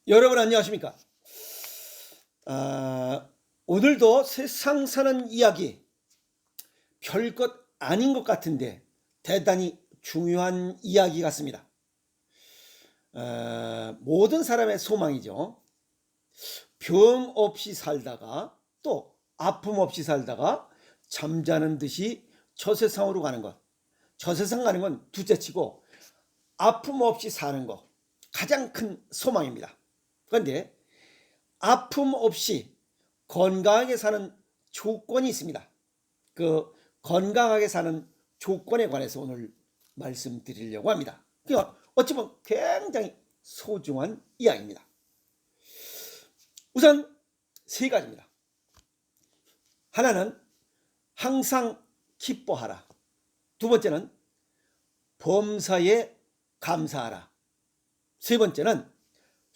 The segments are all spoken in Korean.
여러분 안녕하십니까? 오늘도 세상 사는 이야기 별것 아닌 것 같은데 대단히 중요한 이야기 같습니다. 모든 사람의 소망이죠. 병 없이 살다가 또 아픔 없이 살다가 잠자는 듯이 저 세상으로 가는 것. 저 세상 가는 건 둘째치고 아픔 없이 사는 것 가장 큰 소망입니다. 그런데 아픔 없이 건강하게 사는 조건이 있습니다. 그 건강하게 사는 조건에 관해서 오늘 말씀드리려고 합니다. 그러니까 어찌 보면 굉장히 소중한 이야기입니다. 우선 세 가지입니다. 하나는 항상 기뻐하라. 두 번째는 범사에 감사하라. 세 번째는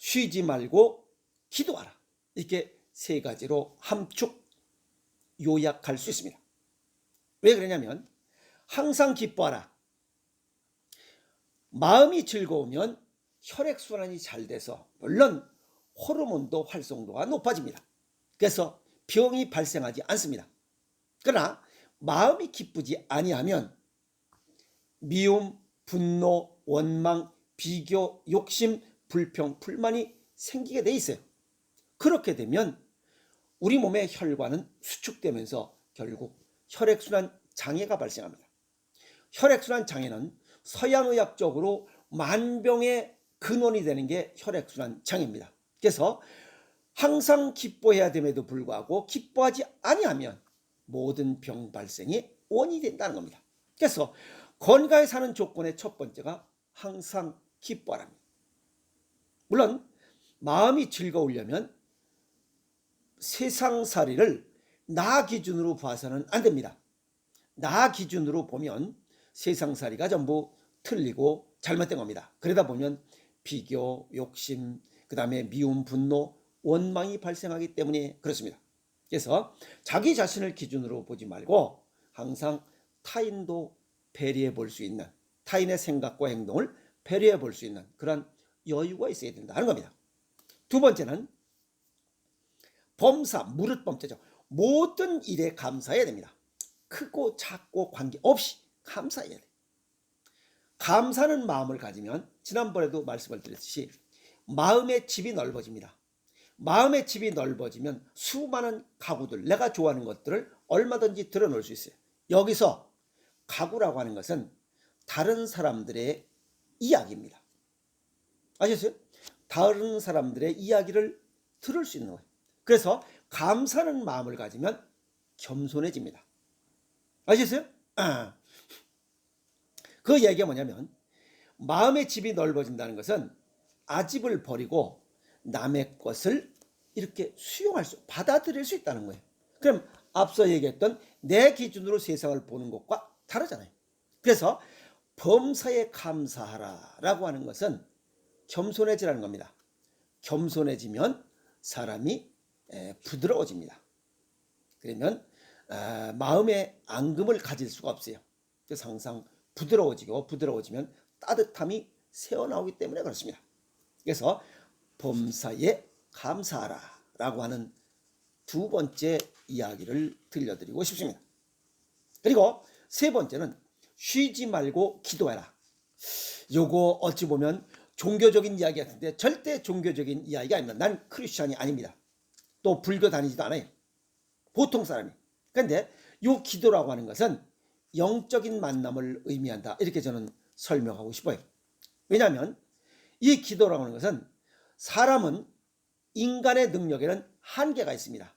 쉬지 말고 기도하라. 이렇게 세 가지로 함축 요약할 수 있습니다. 왜 그러냐면 항상 기뻐하라. 마음이 즐거우면 혈액순환이 잘 돼서 물론 호르몬도 활성도가 높아집니다. 그래서 병이 발생하지 않습니다. 그러나 마음이 기쁘지 아니하면 미움, 분노, 원망, 비교, 욕심, 불평, 불만이 생기게 돼 있어요. 그렇게 되면 우리 몸의 혈관은 수축되면서 결국 혈액순환 장애가 발생합니다. 혈액순환 장애는 서양의학적으로 만병의 근원이 되는 게 혈액순환 장애입니다. 그래서 항상 기뻐해야 됨에도 불구하고 기뻐하지 아니하면 모든 병 발생의 원인이 된다는 겁니다. 그래서 건강에 사는 조건의 첫 번째가 항상 기뻐하랍니다. 물론 마음이 즐거우려면 세상살이를 나 기준으로 봐서는 안 됩니다. 나 기준으로 보면 세상살이가 전부 틀리고 잘못된 겁니다. 그러다 보면 비교, 욕심, 그 다음에 미움, 분노, 원망이 발생하기 때문에 그렇습니다. 그래서 자기 자신을 기준으로 보지 말고 항상 타인도 배려해 볼 수 있는, 타인의 생각과 행동을 배려해 볼 수 있는 그런 여유가 있어야 된다는 겁니다. 두 번째는 범사, 무릇범죄죠. 모든 일에 감사해야 됩니다. 크고 작고 관계없이 감사해야 돼요. 감사하는 마음을 가지면 지난번에도 말씀을 드렸듯이 마음의 집이 넓어집니다. 마음의 집이 넓어지면 수많은 가구들, 내가 좋아하는 것들을 얼마든지 드러놓을 수 있어요. 여기서 가구라고 하는 것은 다른 사람들의 이야기입니다. 아셨어요? 다른 사람들의 이야기를 들을 수 있는 거예요. 그래서 감사하는 마음을 가지면 겸손해집니다. 아셨어요? 그 얘기가 뭐냐면 마음의 집이 넓어진다는 것은 아집을 버리고 남의 것을 이렇게 받아들일 수 있다는 거예요. 그럼 앞서 얘기했던 내 기준으로 세상을 보는 것과 다르잖아요. 그래서 범사에 감사하라라고 하는 것은 겸손해지라는 겁니다. 겸손해지면 사람이 부드러워집니다. 그러면 마음의 앙금을 가질 수가 없어요. 그래서 항상 부드러워지면 따뜻함이 새어나오기 때문에 그렇습니다. 그래서 범사에 감사하라 라고 하는 두 번째 이야기를 들려드리고 싶습니다. 그리고 세 번째는 쉬지 말고 기도해라. 요거 어찌 보면 종교적인 이야기 같은데 절대 종교적인 이야기가 아닙니다. 난 크리스찬이 아닙니다. 또 불교 다니지도 않아요. 보통 사람이. 그런데 요 기도라고 하는 것은 영적인 만남을 의미한다. 이렇게 저는 설명하고 싶어요. 왜냐하면 이 기도라고 하는 것은 사람은 인간의 능력에는 한계가 있습니다.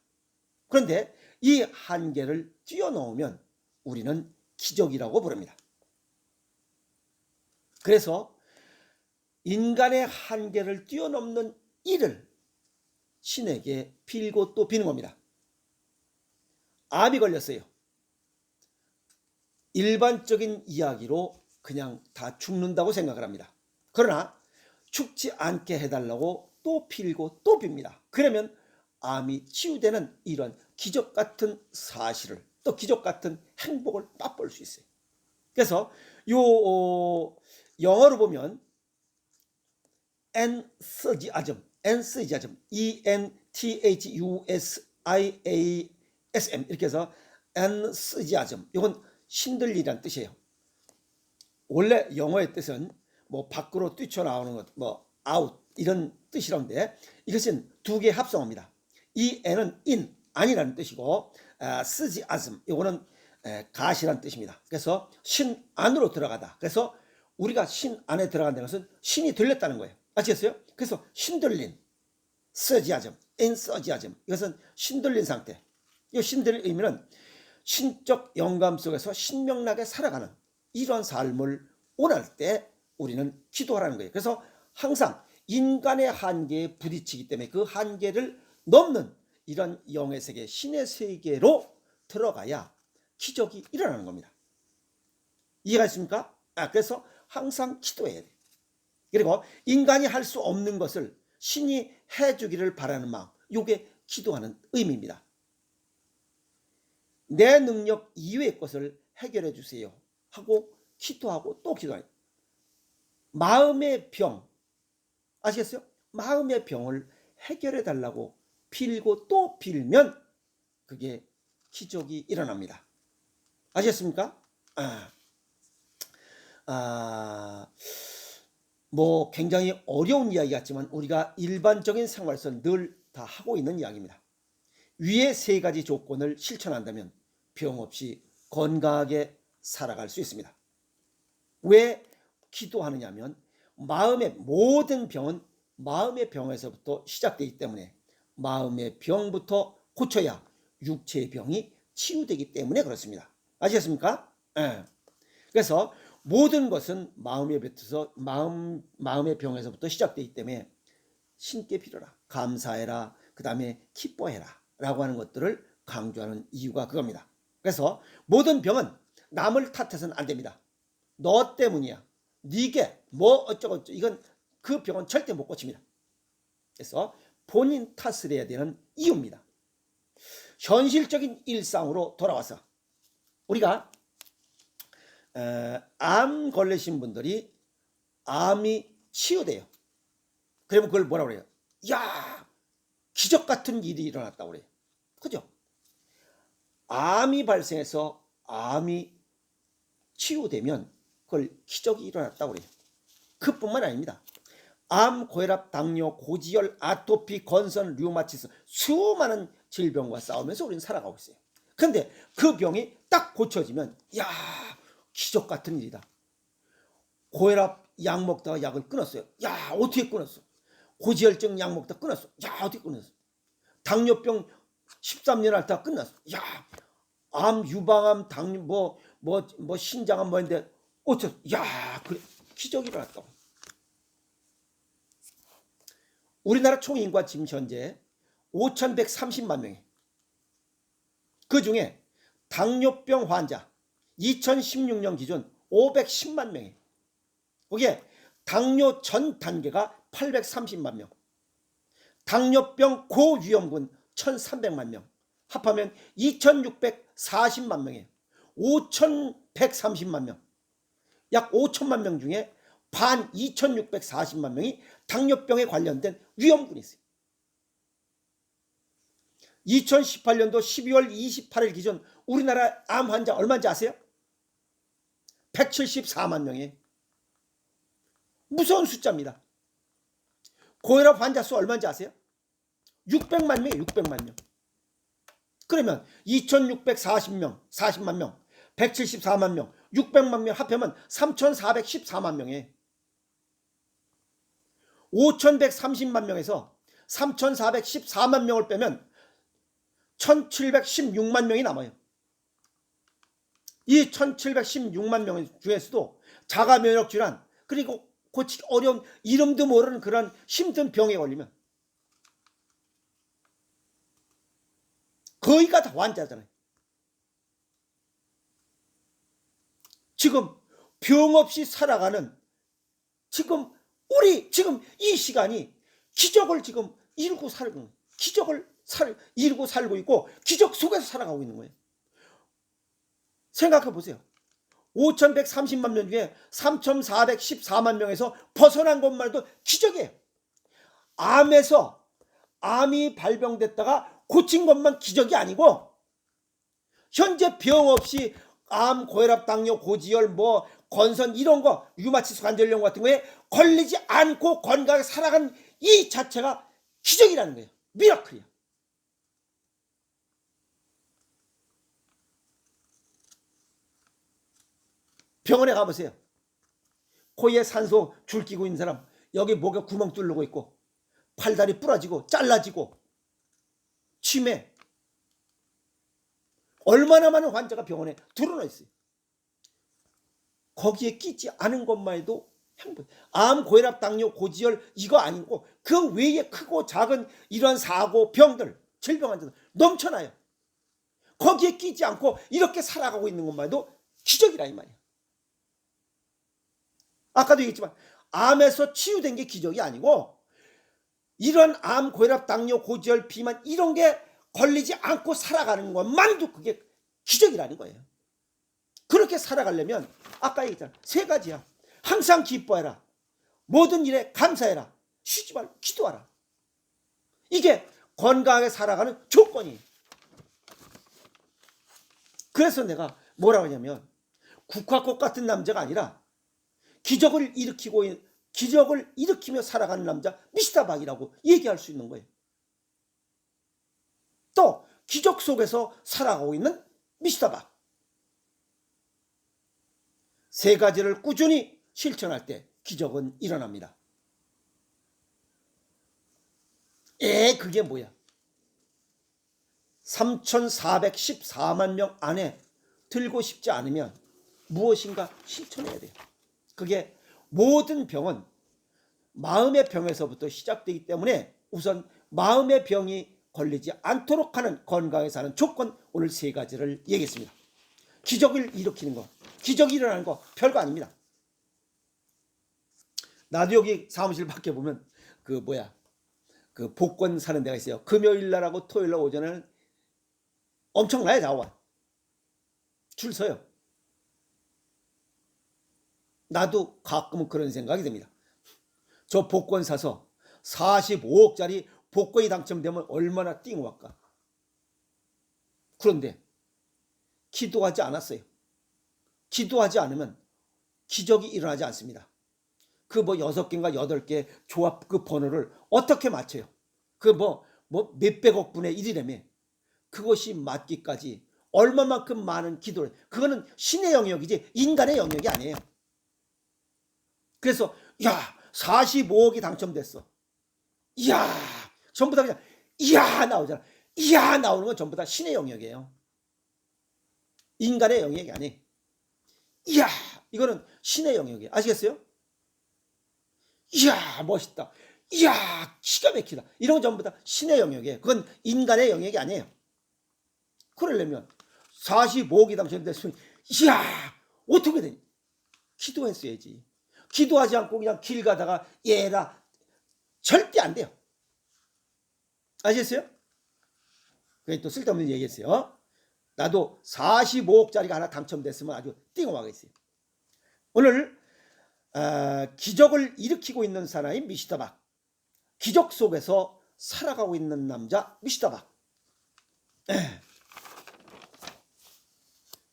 그런데 이 한계를 뛰어넘으면 우리는 기적이라고 부릅니다. 그래서 인간의 한계를 뛰어넘는 일을 신에게 빌고 또 비는 겁니다. 암이 걸렸어요. 일반적인 이야기로 그냥 다 죽는다고 생각을 합니다. 그러나 죽지 않게 해달라고 또 빌고 또 빕니다. 그러면 암이 치유되는 이런 기적 같은 사실을 또 기적 같은 행복을 맛볼 수 있어요. 그래서 영어로 보면 enthusiasm, 엔스지아즘, ENTHUSIASM 이렇게 해서 엔스지아즘, 이건 신들리란 뜻이에요. 원래 영어의 뜻은 뭐 밖으로 뛰쳐나오는 것, 뭐 아웃 이런 뜻이란데 이것은 두 개의 합성어입니다. 이 N은 in, 아니라는 뜻이고 스지아즘, 이거는 가시라는 뜻입니다. 그래서 신 안으로 들어가다. 그래서 우리가 신 안에 들어간다는 것은 신이 들렸다는 거예요. 아시겠어요? 그래서 신들린, 서지아즘, 인서지아즘, 이것은 신들린 상태. 이 신들린 의미는 신적 영감 속에서 신명나게 살아가는 이런 삶을 원할 때 우리는 기도하라는 거예요. 그래서 항상 인간의 한계에 부딪히기 때문에 그 한계를 넘는 이런 영의 세계, 신의 세계로 들어가야 기적이 일어나는 겁니다. 이해가 있습니까? 그래서 항상 기도해야 돼요. 그리고 인간이 할 수 없는 것을 신이 해주기를 바라는 마음, 이게 기도하는 의미입니다. 내 능력 이외의 것을 해결해 주세요 하고 기도하고 또 기도해요. 마음의 병, 아시겠어요? 마음의 병을 해결해 달라고 빌고 또 빌면 그게 기적이 일어납니다. 아시겠습니까? 뭐 굉장히 어려운 이야기 같지만 우리가 일반적인 생활에서 늘 다 하고 있는 이야기입니다. 위의 세 가지 조건을 실천한다면 병 없이 건강하게 살아갈 수 있습니다. 왜 기도하느냐면 마음의 모든 병은 마음의 병에서부터 시작되기 때문에 마음의 병부터 고쳐야 육체의 병이 치유되기 때문에 그렇습니다. 아시겠습니까? 그래서 모든 것은 마음에 뱉어서 마음의 병에서부터 시작되기 때문에 신께 빌어라, 감사해라, 그 다음에 기뻐해라 라고 하는 것들을 강조하는 이유가 그겁니다. 그래서 모든 병은 남을 탓해서는 안 됩니다. 너 때문이야, 니게 뭐 어쩌고 이건 그 병은 절대 못 고칩니다. 그래서 본인 탓을 해야 되는 이유입니다. 현실적인 일상으로 돌아와서 우리가 암 걸리신 분들이 암이 치유돼요. 그러면 그걸 뭐라고 그래요? 야, 기적 같은 일이 일어났다고 그래요. 그죠? 암이 발생해서 암이 치유되면 그걸 기적이 일어났다고 그래요. 그뿐만 아닙니다. 암, 고혈압, 당뇨, 고지혈, 아토피, 건선, 류마티스 수많은 질병과 싸우면서 우리는 살아가고 있어요. 그런데 그 병이 딱 고쳐지면 야, 기적 같은 일이다. 고혈압 약 먹다가 약을 끊었어요. 야, 어떻게 끊었어? 고지혈증 약 먹다가 끊었어. 야, 어떻게 끊었어? 당뇨병 13년 앓다가 끝났어. 야, 암, 유방암, 당뇨, 뭐 신장암 뭐인데 어쩌? 야, 그래, 기적이 일어났다고. 우리나라 총 인구가 지금 현재 5,130만 명이. 그 중에 당뇨병 환자 2016년 기준 510만 명이. 거기에 당뇨 전 단계가 830만 명, 당뇨병 고위험군 1,300만 명, 합하면 2,640만 명이에요. 5,130만 명, 약 5천만 명 중에 반 2,640만 명이 당뇨병에 관련된 위험군이 있어요. 2018년도 12월 28일 기준 우리나라 암 환자 얼마인지 아세요? 174만 명이에요. 무서운 숫자입니다. 고혈압 환자 수 얼마인지 아세요? 600만 명이에요. 600만 명. 그러면 2,640명, 40만 명, 174만 명, 600만 명 합하면 3,414만 명이에요. 5,130만 명에서 3,414만 명을 빼면 1,716만 명이 남아요. 이 1,716만 명 중에서도 자가면역 질환, 그리고 고치기 어려운 이름도 모르는 그런 힘든 병에 걸리면 거의가 다 환자잖아요. 지금 병 없이 살아가는 지금 우리 지금 이 시간이 기적을 지금 이루고 살고 이루고 살고 있고 기적 속에서 살아가고 있는 거예요. 생각해 보세요. 5,130만 명 중에 3,414만 명에서 벗어난 것만 해도 기적이에요. 암이 발병됐다가 고친 것만 기적이 아니고 현재 병 없이 암, 고혈압, 당뇨, 고지혈, 뭐 건선 이런 거 류마티스 관절염 같은 거에 걸리지 않고 건강하게 살아가는 이 자체가 기적이라는 거예요. 미라클이야. 병원에 가보세요. 코에 산소 줄 끼고 있는 사람, 여기 목에 구멍 뚫리고 있고 팔다리 부러지고 잘라지고 치매, 얼마나 많은 환자가 병원에 들어나 있어요. 거기에 끼지 않은 것만 해도 행복. 암, 고혈압, 당뇨, 고지혈 이거 아니고 그 외에 크고 작은 이런 사고, 병들, 질병 환자들 넘쳐나요. 거기에 끼지 않고 이렇게 살아가고 있는 것만 해도 기적이라 이 말이야. 아까도 얘기했지만 암에서 치유된 게 기적이 아니고 이런 암, 고혈압, 당뇨, 고지혈, 비만 이런 게 걸리지 않고 살아가는 것만도 그게 기적이라는 거예요. 그렇게 살아가려면 아까 얘기했잖아. 세 가지야. 항상 기뻐해라. 모든 일에 감사해라. 쉬지 말고 기도하라. 이게 건강하게 살아가는 조건이에요. 그래서 내가 뭐라고 하냐면 국화꽃 같은 남자가 아니라 기적을 일으키며 살아가는 남자 미스터박이라고 얘기할 수 있는 거예요. 또 기적 속에서 살아가고 있는 미스터박. 세 가지를 꾸준히 실천할 때 기적은 일어납니다. 그게 뭐야? 3,414만 명 안에 들고 싶지 않으면 무엇인가 실천해야 돼요. 그게 모든 병은 마음의 병에서부터 시작되기 때문에 우선 마음의 병이 걸리지 않도록 하는 건강에 사는 조건, 오늘 세 가지를 얘기했습니다. 기적을 일으키는 거, 기적이 일어나는 거 별거 아닙니다. 나도 여기 사무실 밖에 보면 그 복권 사는 데가 있어요. 금요일 날하고 토요일 날 오전에는 엄청나요. 자원 줄 서요. 나도 가끔은 그런 생각이 듭니다. 저 복권 사서 45억짜리 복권이 당첨되면 얼마나 띵할까. 그런데 기도하지 않았어요. 기도하지 않으면 기적이 일어나지 않습니다. 그 6개인가 8개 조합 그 번호를 어떻게 맞춰요? 그 몇백억 분의 1이라며. 그것이 맞기까지 얼마만큼 많은 기도를, 그거는 신의 영역이지 인간의 영역이 아니에요. 그래서 45억이 당첨됐어. 전부 다 그냥 나오잖아. 나오는 건 전부 다 신의 영역이에요. 인간의 영역이 아니에요. 이거는 신의 영역이에요. 아시겠어요? 멋있다. 기가 막히다. 이런 건 전부 다 신의 영역이에요. 그건 인간의 영역이 아니에요. 그러려면 45억이 당첨됐으면 어떻게 되니? 기도했어야지. 기도하지 않고 그냥 길 가다가 얘라 절대 안 돼요. 아시겠어요? 그게 또 쓸데없는 얘기했어요. 나도 45억짜리가 하나 당첨됐으면 아주 띵어하겠어요. 오늘 기적을 일으키고 있는 사나이 미시다박, 기적 속에서 살아가고 있는 남자 미시다박.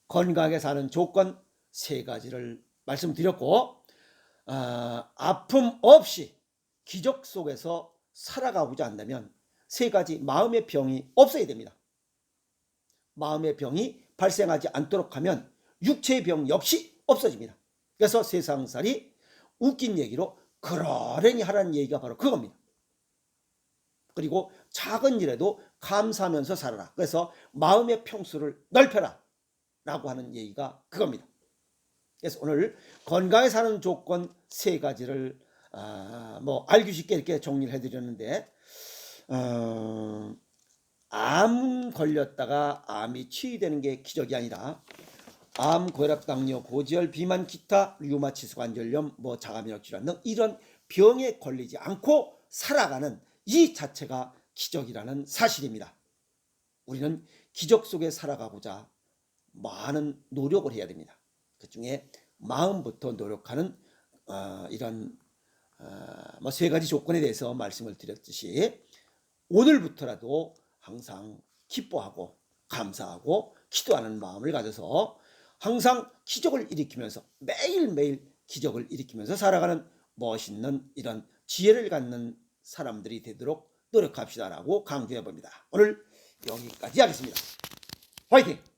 건강하게 사는 조건 세 가지를 말씀드렸고, 아픔 없이 기적 속에서 살아가고자 한다면 세 가지 마음의 병이 없어야 됩니다. 마음의 병이 발생하지 않도록 하면 육체의 병 역시 없어집니다. 그래서 세상살이 웃긴 얘기로 그러려니 하라는 얘기가 바로 그겁니다. 그리고 작은 일에도 감사하면서 살아라. 그래서 마음의 평수를 넓혀라 라고 하는 얘기가 그겁니다. 그래서 오늘 건강에 사는 조건 세 가지를 알기 쉽게 이렇게 정리를 해드렸는데, 암 걸렸다가 암이 치유되는 게 기적이 아니라 암, 고혈압, 당뇨, 고지혈, 비만, 기타, 류마티스 관절염, 자가면역 질환 등 이런 병에 걸리지 않고 살아가는 이 자체가 기적이라는 사실입니다. 우리는 기적 속에 살아가고자 많은 노력을 해야 됩니다. 그 중에 마음부터 노력하는 이런 뭐 세 가지 조건에 대해서 말씀을 드렸듯이 오늘부터라도 항상 기뻐하고 감사하고 기도하는 마음을 가져서 항상 기적을 일으키면서 매일매일 기적을 일으키면서 살아가는 멋있는 이런 지혜를 갖는 사람들이 되도록 노력합시다라고 강조해 봅니다. 오늘 여기까지 하겠습니다. 화이팅!